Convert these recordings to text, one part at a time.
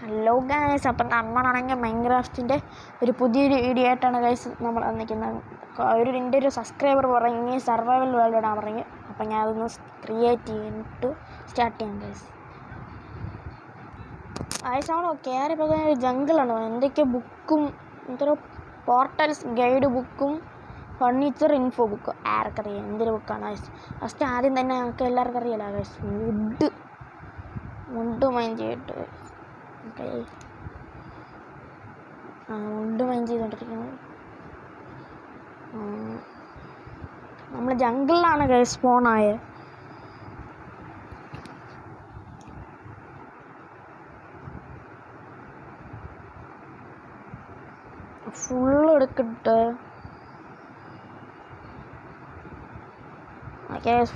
Hello guys, അപ്പം നമ്മളാണെങ്കിൽ മൈൻക്രാഫ്റ്റിൻ്റെ ഒരു പുതിയൊരു വീഡിയോ ആയിട്ടാണ് ഗൈസ് നമ്മൾ വന്നിരിക്കുന്നത്. എൻ്റെ ഒരു സബ്സ്ക്രൈബർ പറഞ്ഞ് സർവൈവൽ വേൾഡ് ഇടാൻ പറഞ്ഞു. അപ്പം ഞാൻ അതൊന്ന് ക്രിയേറ്റ് ചെയ്തിട്ട് സ്റ്റാർട്ട് ചെയ്യാം ഗൈസ്. നമ്മൾ കയറിപ്പോൾ ഒരു ജംഗിളാണ്. എന്തൊക്കെ ബുക്കും എന്തൊരു പോർട്ടൽസ് ഗൈഡ് ബുക്കും ഫർണിച്ചർ ഇൻഫോ ബുക്കും ആർക്കറിയാം എന്തൊരു ബുക്കാണ് ഗൈസ്. ഫസ്റ്റ് ആദ്യം തന്നെ ഞങ്ങൾക്ക് എല്ലാവർക്കും അറിയാലോ ഗൈസ്, വുഡ് മൈൻ ചെയ്തിട്ട് വുഡ് മൈൻ ചെയ്തുകൊണ്ടിരിക്കുന്നത്. നമ്മൾ ജംഗിളിലാണ് ഗൈസ് സ്പോണായത്. ഫുള്ള് എടുത്തിട്ട്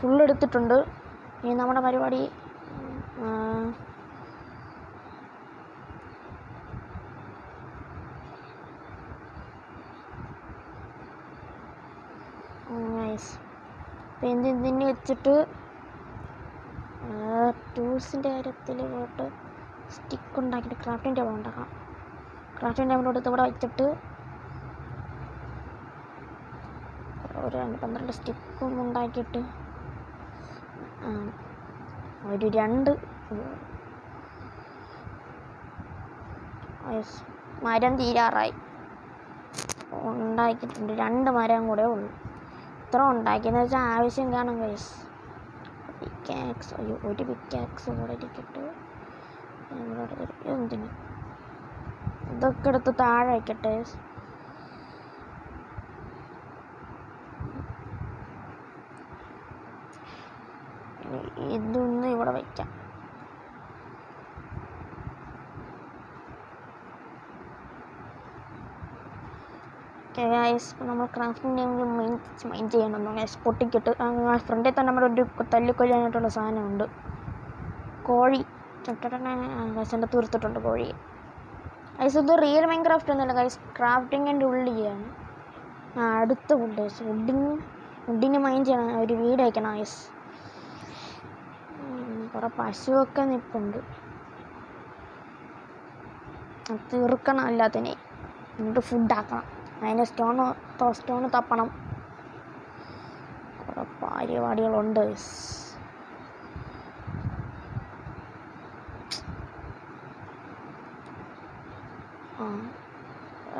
ഫുള്ള് എടുത്തിട്ടുണ്ട്. ഇനി നമ്മുടെ പരിപാടി ഇതിന് വെച്ചിട്ട് ടൂൾസിൻ്റെ കാര്യത്തിൽ പോയിട്ട് സ്റ്റിക്ക് ഉണ്ടാക്കിയിട്ട് ക്രാഫ്റ്റിംഗ് ടേബിൾ ഉണ്ടാക്കാം. ക്രാഫ്റ്റിംഗ് ടേബിൾ എടുത്ത് ഇവിടെ വെച്ചിട്ട് ഒരു 12 സ്റ്റിക്കും ഉണ്ടാക്കിയിട്ട് ഒരു 2 മരം തീരാറായി ഉണ്ടാക്കിയിട്ടുണ്ട്. 2 മരം കൂടെ ഉള്ളു. ഇത്ര ഉണ്ടാക്കിയെന്ന് വെച്ചാൽ ആവശ്യം കാണും ഗൈസ്. പിക്കാക്സ്, ഒരു പിക്കാക്സ് കൂടെ ഇരിക്കട്ടെ. എന്തിന് ഇതൊക്കെ എടുത്ത് താഴെ വയ്ക്കട്ടെ. ഇതൊന്ന് ഇവിടെ വയ്ക്കാം. നമ്മൾ ക്രാഫ്റ്റിംഗ് മൈൻ ചെയ്യണമെന്നോ ഗൈസ്. പൊട്ടിക്കിട്ട് ഫ്രണ്ടിൽ തന്നെ നമ്മുടെ ഒരു തല്ലിക്കൊല്ലാനായിട്ടുള്ള സാധനമുണ്ട്. കോഴി ഗൈസിൻ്റെ തീർത്തിട്ടുണ്ട് കോഴി. ഗൈസ് ഇത് റിയൽ മൈൻക്രാഫ്റ്റ് ഒന്നുമല്ല ഗൈസ്, ക്രാഫ്റ്റിങ്ങിൻ്റെ ഉള്ളിയാണ്. അടുത്ത വുഡ് ഗൈസ്, വുഡിന് മൈൻ ചെയ്യണം. ഒരു വീട് വയ്ക്കണം ഗൈസ്. കുറേ പശുവൊക്കെ നിൽപ്പുണ്ട്. തീർക്കണം എല്ലാത്തിനെ, എന്നിട്ട് ഫുഡാക്കണം. അതിന് സ്റ്റോണ് തപ്പണം. കുറേ പരിപാടികളുണ്ട്.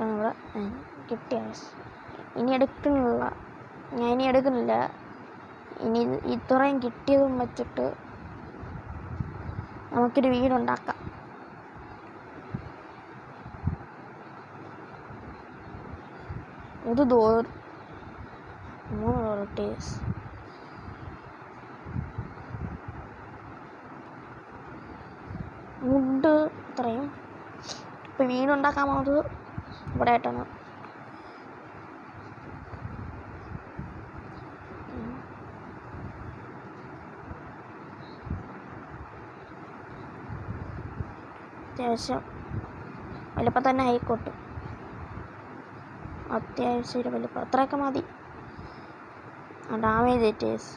ഇവിടെ കിട്ടിയ ഇനി എടുക്കുന്നില്ല. ഇനി ഇത്രയും കിട്ടിയതും വെച്ചിട്ട് നമുക്കൊരു വീടുണ്ടാക്കാം. ഇത് 3 ടേസ് വുഡ് ഇത്രയും. ഇപ്പം വീടുണ്ടാക്കാൻ പോകുന്നത് ഇവിടെ ആയിട്ടാണ്. അത്യാവശ്യം വലിപ്പം തന്നെ ആയിക്കോട്ടെ. അത്യാവശ്യം ഒരു വലിപ്പം അത്രയൊക്കെ മതി. ഡാമേജ് ഏറ്റേഴ്സ്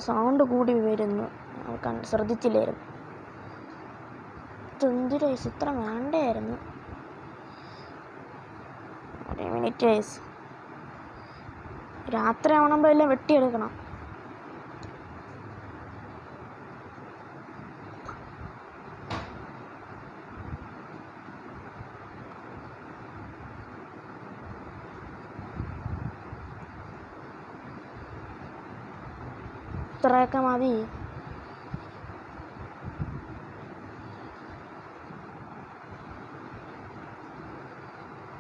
സൗണ്ട് കൂടി വരുന്നു. ശ്രദ്ധിച്ചില്ലായിരുന്നു. എന്തൊരു വയസ്സ് ഇത്ര വേണ്ടായിരുന്നു. ഒരു മിനിറ്റ് വയസ്സ്. രാത്രി ആവണമ്പോൾ എല്ലാം വെട്ടിയെടുക്കണം. ഇത്രയൊക്കെ മതി.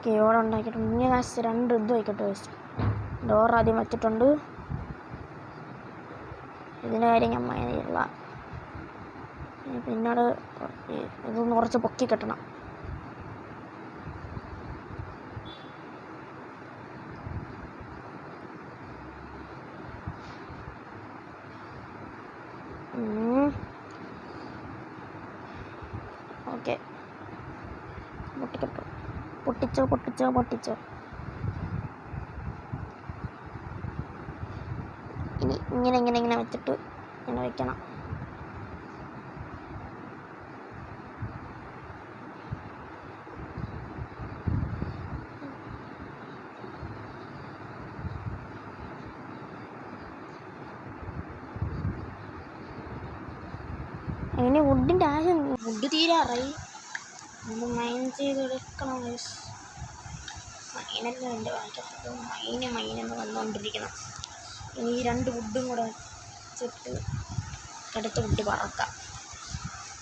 ഇവിടെ ഉണ്ടാക്കിയിട്ടുണ്ട്. ഇനി കാശ് 2 ഇത് വയ്ക്കട്ടെ വെച്ച് ഡോർ ആദ്യം വച്ചിട്ടുണ്ട്. ഇതിൻ്റെ കാര്യം ഞാൻ മൈനില്ല. പിന്നീട് ഇതൊന്ന് കുറച്ച് പൊക്കി കെട്ടണം. ഓക്കെ, പൊട്ടിച്ചോ. ഇനി ഇങ്ങനെ വെച്ചിട്ട് ഇങ്ങനെ വെക്കണം. അതിന് വുഡിൻ്റെ ആവശ്യം വുഡ് തീരാറായി. അത് മൈൻ ചെയ്തെടുക്കണം. മൈനെല്ലാം ഉണ്ട് വാങ്ങിക്കത്തത്. മൈനെന്ന് വന്നുകൊണ്ടിരിക്കണം. ഇനി ഈ 2 വുഡും കൂടെ വെച്ചിട്ട് അടുത്ത വുഡ് പറക്കാം.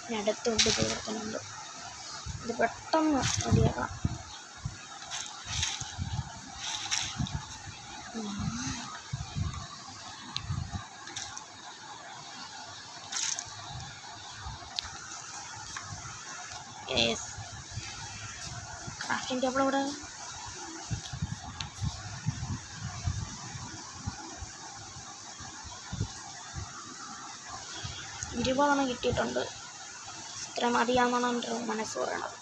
ഇനി അടുത്ത വുഡ് തീർക്കുന്നുണ്ട്. ഇത് പെട്ടെന്ന് മതിയാക്കാം. ക്രാഫ്റ്റിംഗ് ടേബിൾ ഇവിടെ. ഇരുപതെണ്ണം കിട്ടിയിട്ടുണ്ട്. ഇത്ര മതിയാണെന്നാണ് എൻ്റെ മനസ്സ് പറയണത്.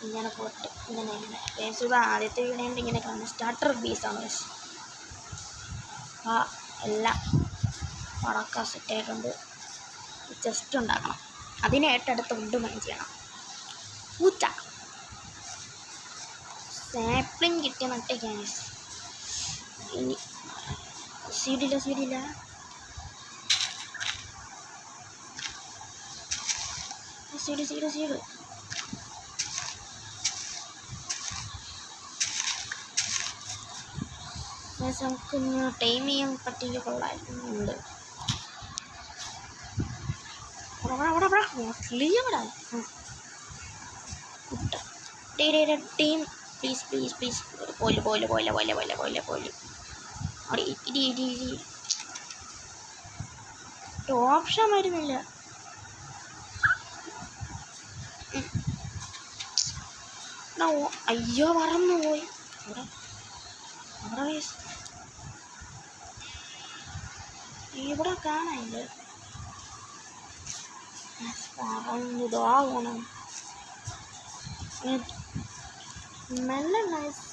ഇങ്ങനെ പോട്ട് ഇങ്ങനെ ആദ്യത്തെ വീണേൻ്റെ ഇങ്ങനെ കാണും. സ്റ്റാർട്ടർ ബീസാണ്. എല്ലാം പടക്ക സെറ്റായിട്ടുണ്ട്. ചെസ്റ്റ് ഉണ്ടാക്കണം. അതിനായിട്ട് അടുത്ത വുഡ് മൈൻ ചെയ്യണം. പൂച്ച സാപ്ലിങ് കിട്ടിയ നട്ടേക്കാണ്. ഇനി സീഡില്ല സീഡ് നമുക്ക് ടൈം ചെയ്യാൻ പറ്റിയ കൊള്ളായിരുന്നുണ്ട്. ടീം പ്ലീസ് പോലെ ഓപ്ഷൻ വരുന്നില്ല. അയ്യോ പറന്നു പോയി. ഇവിടെ കാണാനില്ല. പറന്നതാകണം മെല്ലെ നൈസ്.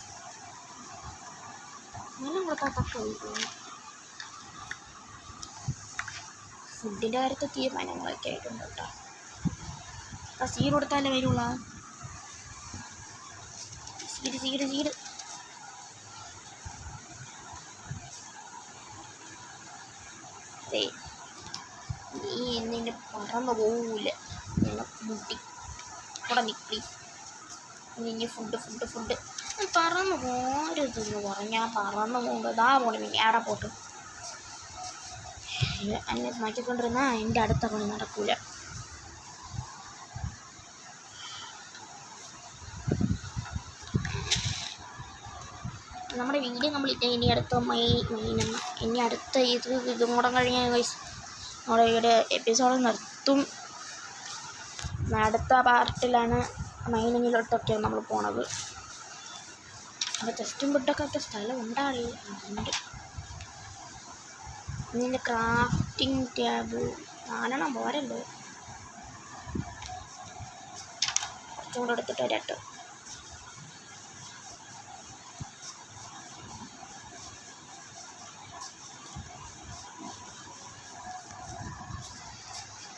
മെല്ലെ കൊടുക്കാത്തൊക്കെ ഫുഡിൻ്റെ കാര്യത്തിൽ തീരുമാനങ്ങളൊക്കെ ആയിട്ടുണ്ട് കേട്ടോ. അപ്പം സീഡ് കൊടുത്താലേ വരുള്ള. സീഡ് നീ എന്നിൻ്റെ പറന്നു പോവില്ല. മുട്ടി അവിടെ നിൽക്കി. ഇനി ഫുഡ് പറന്നു പോരുതെന്ന് പറഞ്ഞാൽ പറന്നു പോകുമ്പോൾ ഇതാ പോണി ഏടെ പോട്ട് എന്നെ മാറ്റിക്കൊണ്ടിരുന്നാൽ എൻ്റെ അടുത്ത പണി നടക്കൂല. നമ്മുടെ വീഡിയോ കംപ്ലീറ്റ് ആയി. ഇനി അടുത്ത ഇതും കൂടെ കഴിഞ്ഞാൽ നമ്മുടെ ഇവിടെ എപ്പിസോഡ് നിർത്തും. അടുത്ത പാർട്ടിലാണ് മൈനിങ്ങിലോട്ടൊക്കെ നമ്മൾ പോണത്. അപ്പോൾ ചെസ്റ്റും ബെഡൊക്കെ സ്ഥലം ഉണ്ടാറിയുണ്ട്. ഇതിൻ്റെ ക്രാഫ്റ്റിംഗ് ടേബിൾ കാണണം പോരല്ലോ. കുറച്ചും കൂടെ എടുത്തിട്ട് വരട്ടെ.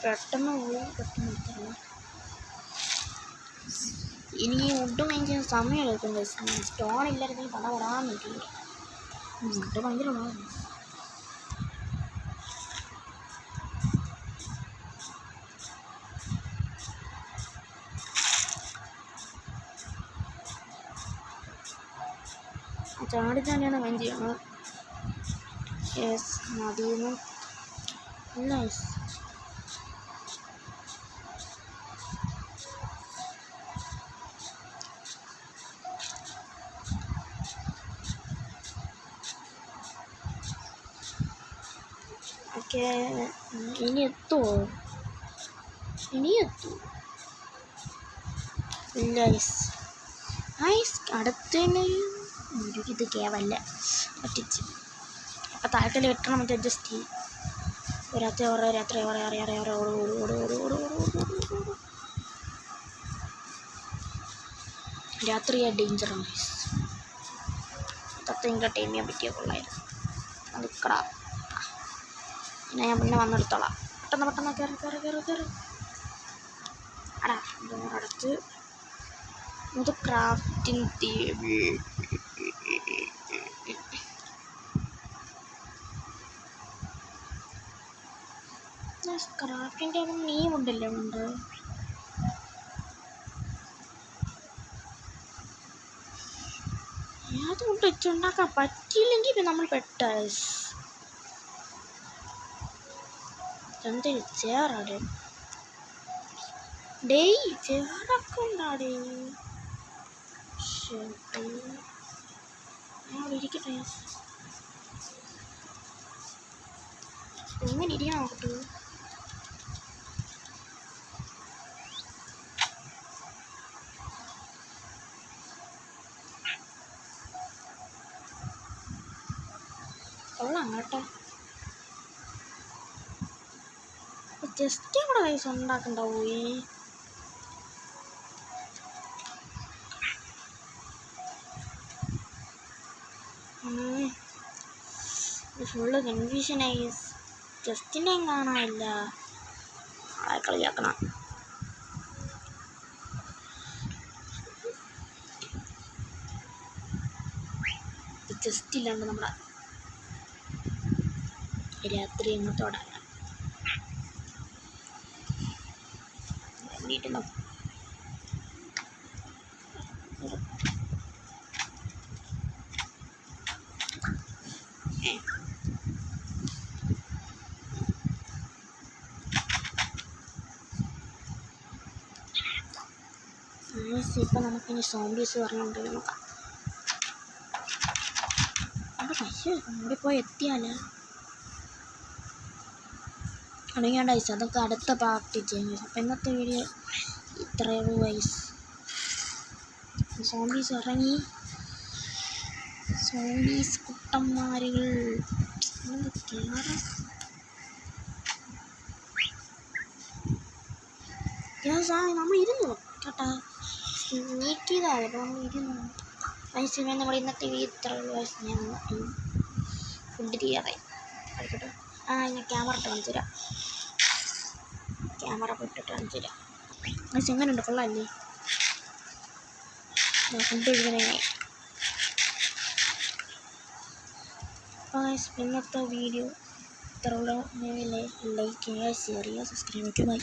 പെട്ടെന്ന് എത്തണം. ഇനി വുഡ് മൈൻ ചെയ്യാൻ സമയം എടുക്കും. സ്റ്റോൺ ഇല്ലായിരുന്നെങ്കിൽ പടാൻ പറ്റില്ല. വുഡ് ഭയങ്കര ചാടി തന്നെയാണ് മൈൻ ചെയ്യണത്. യെസ് മതിയെന്ന്. നൈസ്. ഇനി എത്തുമോ? ഇല്ല. അടുത്തന്നെ ഇത് കേവല്ല പറ്റിച്ച്. അപ്പം താഴത്തിൽ വെട്ടണം. മറ്റേ അഡ്ജസ്റ്റ് ചെയ്യും. രാത്രി രാത്രിയാ ഡേഞ്ചറാണ്. തത്തെങ്കിലും ടൈം ചെയ്യാൻ പറ്റിയ കൊള്ളായിരുന്നു. നിൽക്കടാ. ഞാൻ പിന്നെ വന്നെടുത്തോളാം. പെട്ടെന്ന് കയറി അടാ ഡോറടച്ച് ഇത് ക്രാഫ്റ്റിംഗ് ടേബിൾ. ക്രാഫ്റ്റിംഗ് ടേബിൾ നീമുണ്ടല്ലോ ഉണ്ട്. അതുകൊണ്ട് വെച്ചുണ്ടാക്കാൻ പറ്റിയില്ലെങ്കിൽ ഇപ്പം നമ്മൾ പെട്ട എന്തൊരു ചേറാടെ ഡേയ് ചേറൊക്കെ ഉണ്ടാടേ. ഞാൻ അവിടെ ഇരിക്കട്ടെ. എങ്ങനെ ഇരിക്കാൻ നോക്കട്ടു. കൊള്ളാം കേട്ടോ. ജസ്റ്റ് കൂടെ പൈസ ഉണ്ടാക്കണ്ടാവൂേ. ഫുള്ള് കൺഫ്യൂഷനായി. ജസ്റ്റിനെയും കാണാനില്ല. ആളെ കളിയാക്കണം. ജസ്റ്റ് ഇല്ലാണ്ട് നമ്മളെ രാത്രി എങ്ങോട്ടോടാണ് വേണ്ടിയിട്ട് ഇപ്പം നമുക്കിനി സോംബീസ് പറഞ്ഞുകൊണ്ട് നോക്കാം. അവിടെ പൈസ അവിടെ പോയി എത്തിയാലോ അടങ്ങേണ്ട വയസ്സ്. അതൊക്കെ അടുത്ത പാർട്ടി ചെയ്യും. അപ്പം ഇന്നത്തെ വീഡിയോ ഇത്രയുള്ളൂ വയസ്സ്. സോംബീസ് ഇറങ്ങി. സോംബീസ് കുട്ടന്മാരുകൾ നമ്മൾ ഇരുന്നു കേട്ടാ. നീക്കിയതായത് നമ്മൾ ഇരുന്നു. വയസ്സിൽ നമ്മൾ ഇന്നത്തെ വീഡിയോ ഇത്രയുള്ളൂ വയസ്സ്. ഞാൻ ഫുഡ് ചെയ്യാതെ ആയിക്കോട്ടെ. ഞാൻ ക്യാമറ ഇട്ട് കാണിച്ചു തരാം. ക്യാമറ ഇട്ടിട്ട് കാണിച്ചു തരാം. വയസ്സ് എങ്ങനെയുണ്ട്? കൊള്ളാമല്ലേ? ഫുഡ് കഴിക്കാനായി. ഇന്നത്തെ വീഡിയോ ഇത്രയുള്ള ലൈക്ക് ചെയ്യുക, ഷെയർ ചെയ്യുക, സബ്സ്ക്രൈബ് ചെയ്യുക. ബൈ.